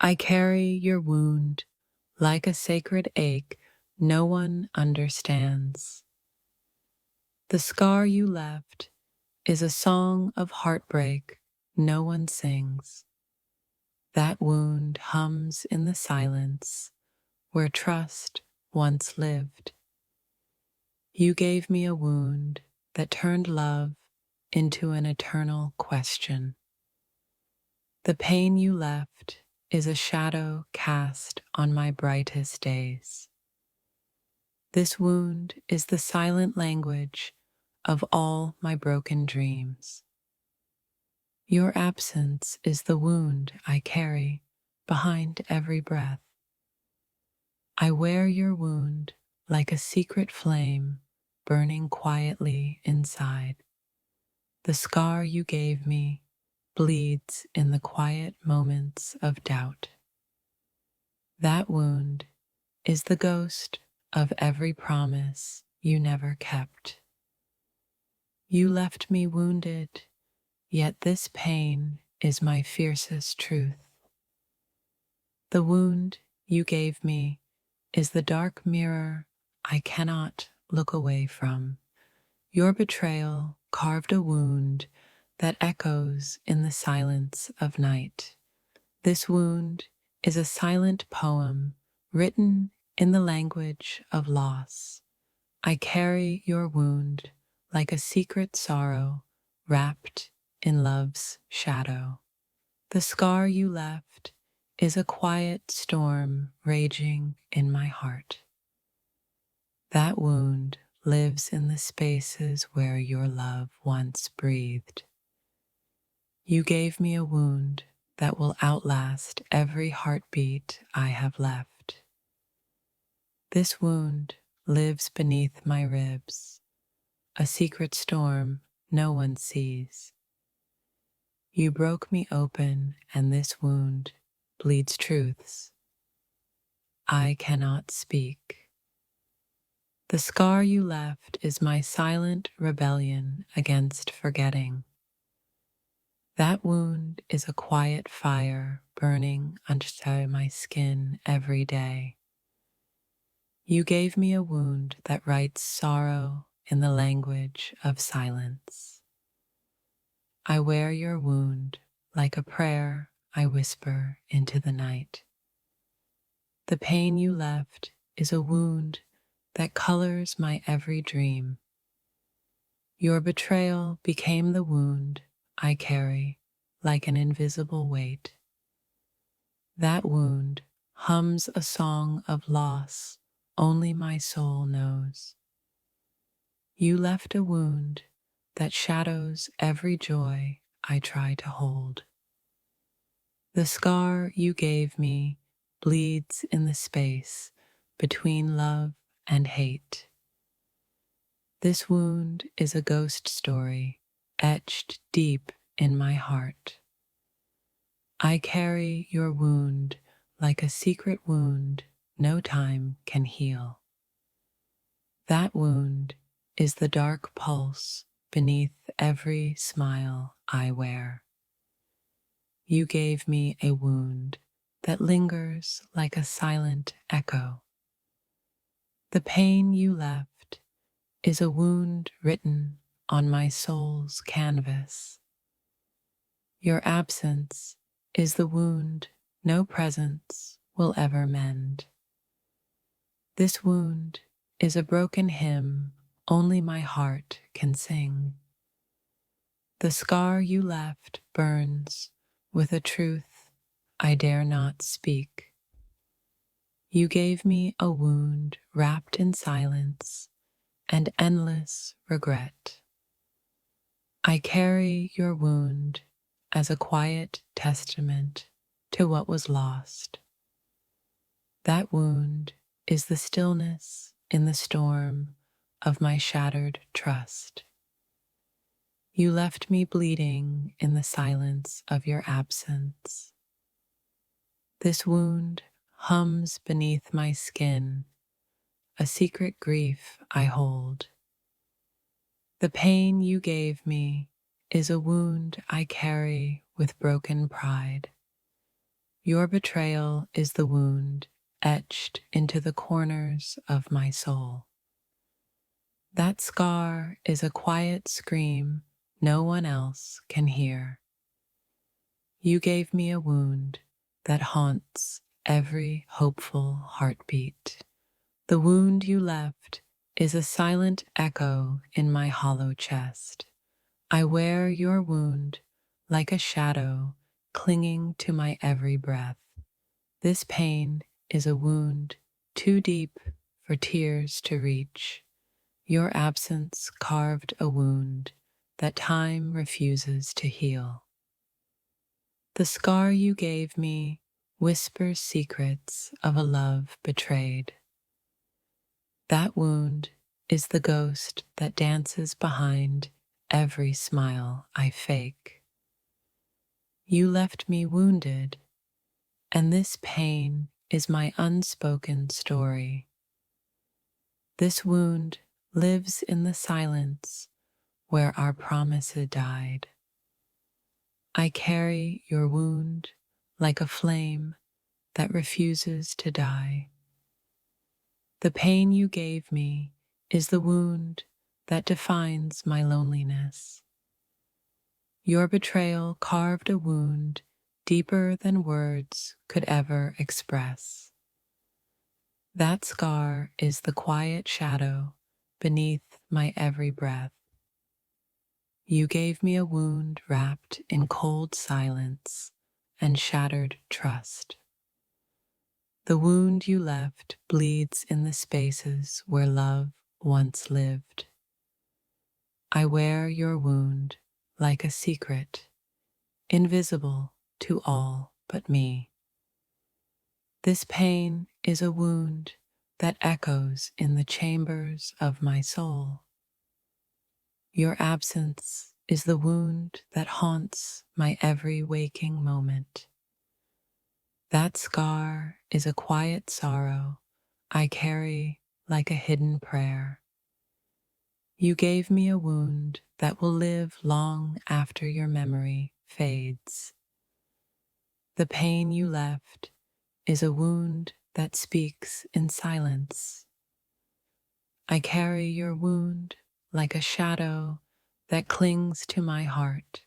I carry your wound like a sacred ache no one understands. The scar you left is a song of heartbreak no one sings. That wound hums in the silence where trust once lived. You gave me a wound that turned love into an eternal question. The pain you left is a shadow cast on my brightest days. This wound is the silent language of all my broken dreams. Your absence is the wound I carry behind every breath. I wear your wound like a secret flame burning quietly inside. The scar you gave me bleeds in the quiet moments of doubt. That wound is the ghost of every promise you never kept. You left me wounded, yet this pain is my fiercest truth. The wound you gave me is the dark mirror I cannot look away from. Your betrayal carved a wound that echoes in the silence of night. This wound is a silent poem written in the language of loss. I carry your wound like a secret sorrow wrapped in love's shadow. The scar you left is a quiet storm raging in my heart. That wound lives in the spaces where your love once breathed. You gave me a wound that will outlast every heartbeat I have left. This wound lives beneath my ribs, a secret storm no one sees. You broke me open, and this wound bleeds truths I cannot speak. The scar you left is my silent rebellion against forgetting. That wound is a quiet fire burning under my skin every day. You gave me a wound that writes sorrow in the language of silence. I wear your wound like a prayer I whisper into the night. The pain you left is a wound that colors my every dream. Your betrayal became the wound I carry like an invisible weight. That wound hums a song of loss only my soul knows. You left a wound that shadows every joy I try to hold. The scar you gave me bleeds in the space between love and hate. This wound is a ghost story etched deep in my heart. I carry your wound like a secret wound no time can heal. That wound is the dark pulse beneath every smile I wear. You gave me a wound that lingers like a silent echo. The pain you left is a wound written on my soul's canvas. Your absence is the wound no presence will ever mend. This wound is a broken hymn only my heart can sing. The scar you left burns with a truth I dare not speak. You gave me a wound wrapped in silence and endless regret. I carry your wound as a quiet testament to what was lost. That wound is the stillness in the storm of my shattered trust. You left me bleeding in the silence of your absence. This wound hums beneath my skin, a secret grief I hold. The pain you gave me is a wound I carry with broken pride. Your betrayal is the wound etched into the corners of my soul. That scar is a quiet scream no one else can hear. You gave me a wound that haunts every hopeful heartbeat. The wound you left is a silent echo in my hollow chest. I wear your wound like a shadow clinging to my every breath. This pain is a wound too deep for tears to reach. Your absence carved a wound that time refuses to heal. The scar you gave me whispers secrets of a love betrayed. That wound is the ghost that dances behind every smile I fake. You left me wounded, and this pain is my unspoken story. This wound lives in the silence where our promise had died. I carry your wound like a flame that refuses to die. The pain you gave me is the wound that defines my loneliness. Your betrayal carved a wound deeper than words could ever express. That scar is the quiet shadow beneath my every breath. You gave me a wound wrapped in cold silence and shattered trust. The wound you left bleeds in the spaces where love once lived. I wear your wound like a secret, invisible to all but me. This pain is a wound that echoes in the chambers of my soul. Your absence is the wound that haunts my every waking moment. That scar is a quiet sorrow I carry like a hidden prayer. You gave me a wound that will live long after your memory fades. The pain you left is a wound that speaks in silence. I carry your wound like a shadow that clings to my heart.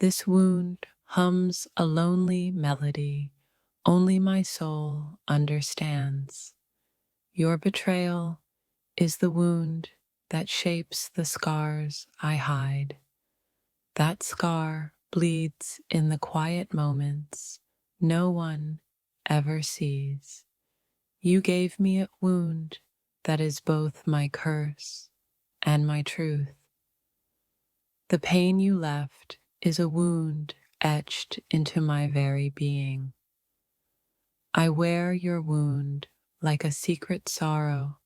This wound hums a lonely melody only my soul understands. Your betrayal is the wound that shapes the scars I hide. That scar bleeds in the quiet moments no one ever sees. You gave me a wound that is both my curse and my truth. The pain you left is a wound etched into my very being. I wear your wound like a secret sorrow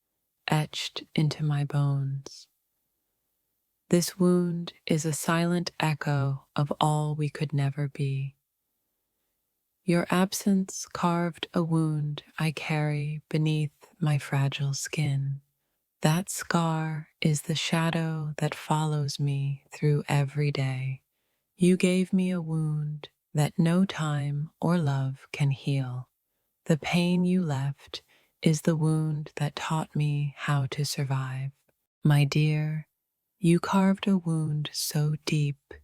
etched into my bones. This wound is a silent echo of all we could never be. Your absence carved a wound I carry beneath my fragile skin. That scar is the shadow that follows me through every day. You gave me a wound that no time or love can heal. The pain you left is the wound that taught me how to survive. My dear, you carved a wound so deep,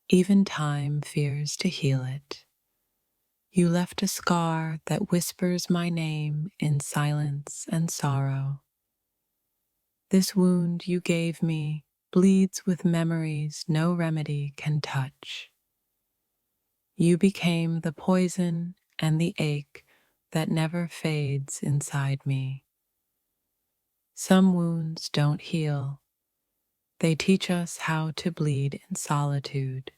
even time fears to heal it. You left a scar that whispers my name in silence and sorrow. This wound you gave me bleeds with memories no remedy can touch. You became the poison and the ache that never fades inside me. Some wounds don't heal. They teach us how to bleed in solitude.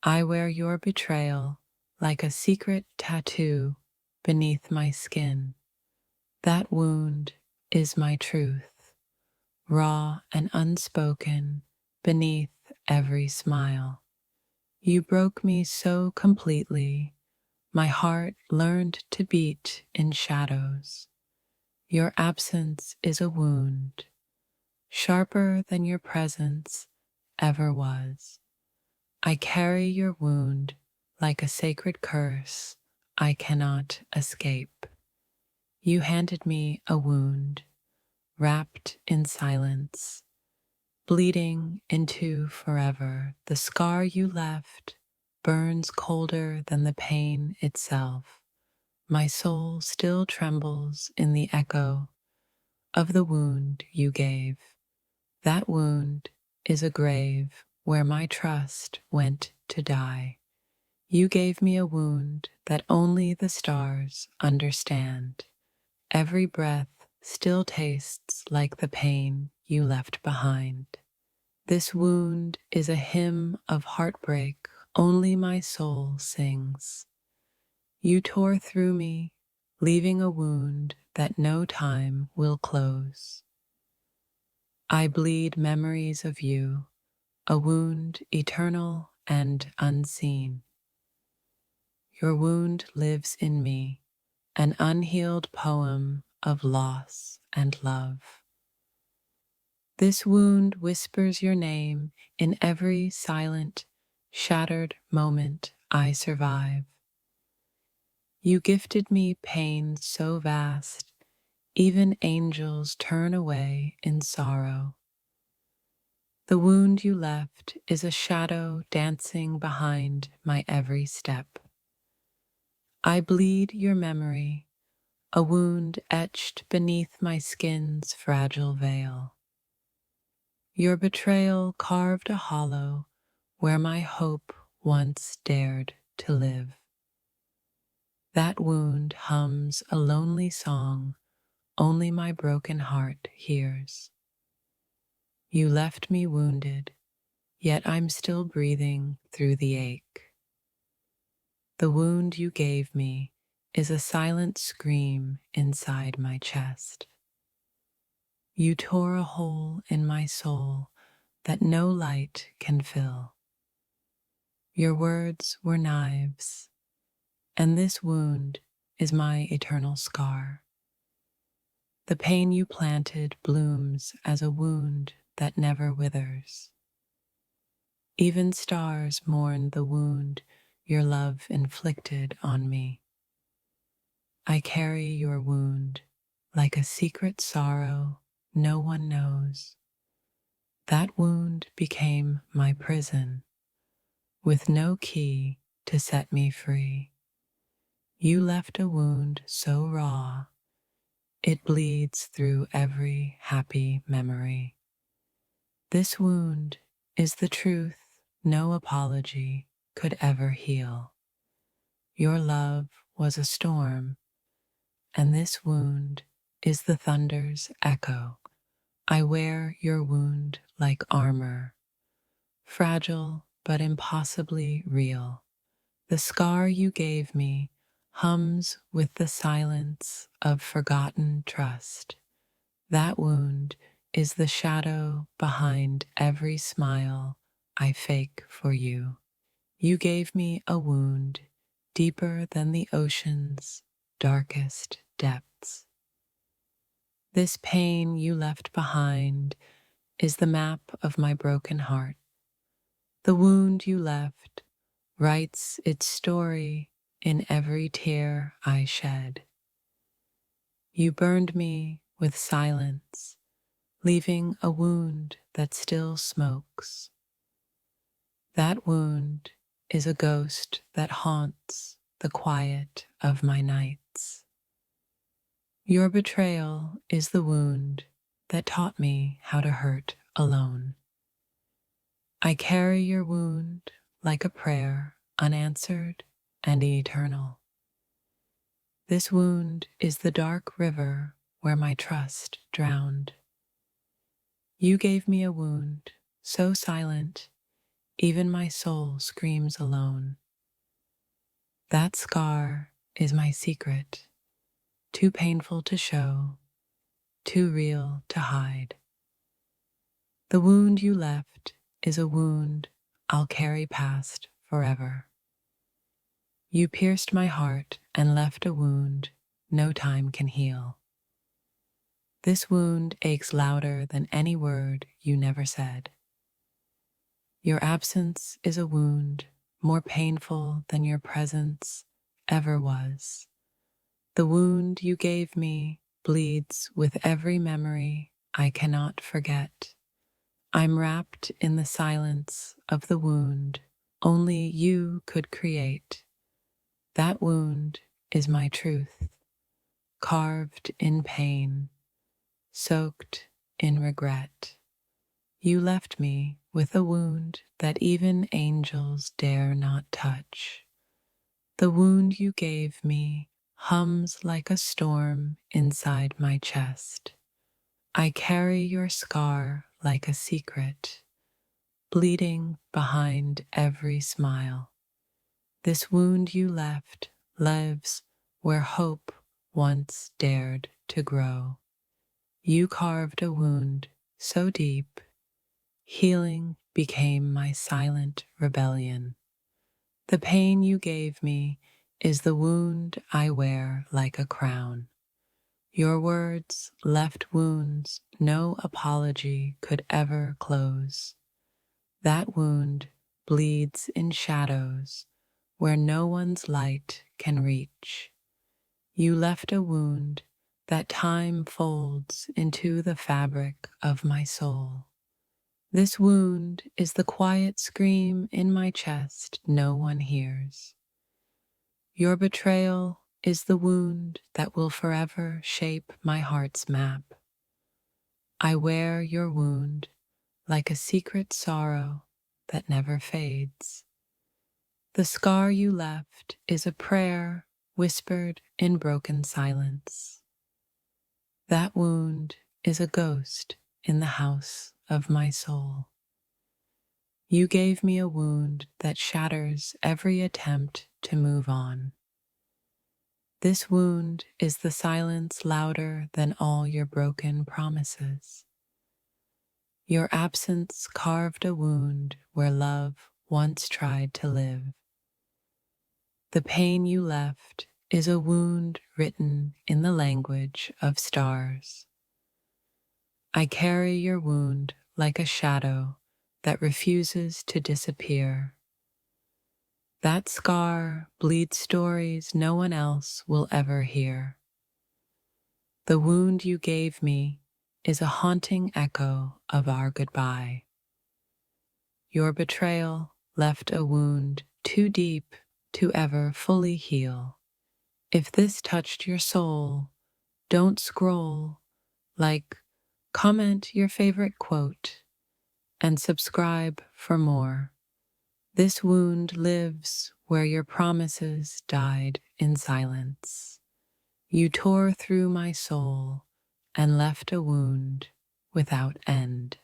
I wear your betrayal like a secret tattoo beneath my skin. That wound is my truth, raw and unspoken beneath every smile. You broke me so completely, my heart learned to beat in shadows. Your absence is a wound, sharper than your presence ever was. I carry your wound like a sacred curse I cannot escape. You handed me a wound, wrapped in silence, bleeding into forever. The scar you left burns colder than the pain itself. My soul still trembles in the echo of the wound you gave. That wound is a grave where my trust went to die. You gave me a wound that only the stars understand. Every breath still tastes like the pain you left behind. This wound is a hymn of heartbreak only my soul sings. You tore through me, leaving a wound that no time will close. I bleed memories of you, a wound eternal and unseen. Your wound lives in me, an unhealed poem of loss and love. This wound whispers your name in every silent, shattered moment I survive. You gifted me pain so vast, even angels turn away in sorrow. The wound you left is a shadow dancing behind my every step. I bleed your memory, a wound etched beneath my skin's fragile veil. Your betrayal carved a hollow where my hope once dared to live. That wound hums a lonely song only my broken heart hears. You left me wounded, yet I'm still breathing through the ache. The wound you gave me is a silent scream inside my chest. You tore a hole in my soul that no light can fill. Your words were knives, and this wound is my eternal scar. The pain you planted blooms as a wound that never withers. Even stars mourn the wound your love inflicted on me. I carry your wound like a secret sorrow no one knows. That wound became my prison, with no key to set me free. You left a wound so raw, it bleeds through every happy memory. This wound is the truth no apology could ever heal. Your love was a storm, and this wound is the thunder's echo. I wear your wound like armor, fragile but impossibly real. The scar you gave me hums with the silence of forgotten trust. That wound is the shadow behind every smile I fake for you. You gave me a wound deeper than the ocean's darkest depths. This pain you left behind is the map of my broken heart. The wound you left writes its story in every tear I shed. You burned me with silence, leaving a wound that still smokes. That wound is a ghost that haunts the quiet of my nights. Your betrayal is the wound that taught me how to hurt alone. I carry your wound like a prayer, unanswered and eternal. This wound is the dark river where my trust drowned. You gave me a wound so silent, even my soul screams alone. That scar is my secret, too painful to show, too real to hide. The wound you left is a wound I'll carry past forever. You pierced my heart and left a wound no time can heal. This wound aches louder than any word you never said. Your absence is a wound more painful than your presence ever was. The wound you gave me bleeds with every memory I cannot forget. I'm wrapped in the silence of the wound only you could create. That wound is my truth, carved in pain, soaked in regret. You left me with a wound that even angels dare not touch. The wound you gave me hums like a storm inside my chest. I carry your scar like a secret, bleeding behind every smile. This wound you left lives where hope once dared to grow. You carved a wound so deep, healing became my silent rebellion. The pain you gave me is the wound I wear like a crown. Your words left wounds no apology could ever close. That wound bleeds in shadows where no one's light can reach. You left a wound that time folds into the fabric of my soul. This wound is the quiet scream in my chest no one hears. Your betrayal is the wound that will forever shape my heart's map. I wear your wound like a secret sorrow that never fades. The scar you left is a prayer whispered in broken silence. That wound is a ghost in the house of my soul. You gave me a wound that shatters every attempt to move on. This wound is the silence louder than all your broken promises. Your absence carved a wound where love once tried to live. The pain you left is a wound written in the language of stars. I carry your wound like a shadow that refuses to disappear. That scar bleeds stories no one else will ever hear. The wound you gave me is a haunting echo of our goodbye. Your betrayal left a wound too deep to ever fully heal. If this touched your soul, don't scroll, like, comment your favorite quote, and subscribe for more. This wound lives where your promises died in silence. You tore through my soul and left a wound without end.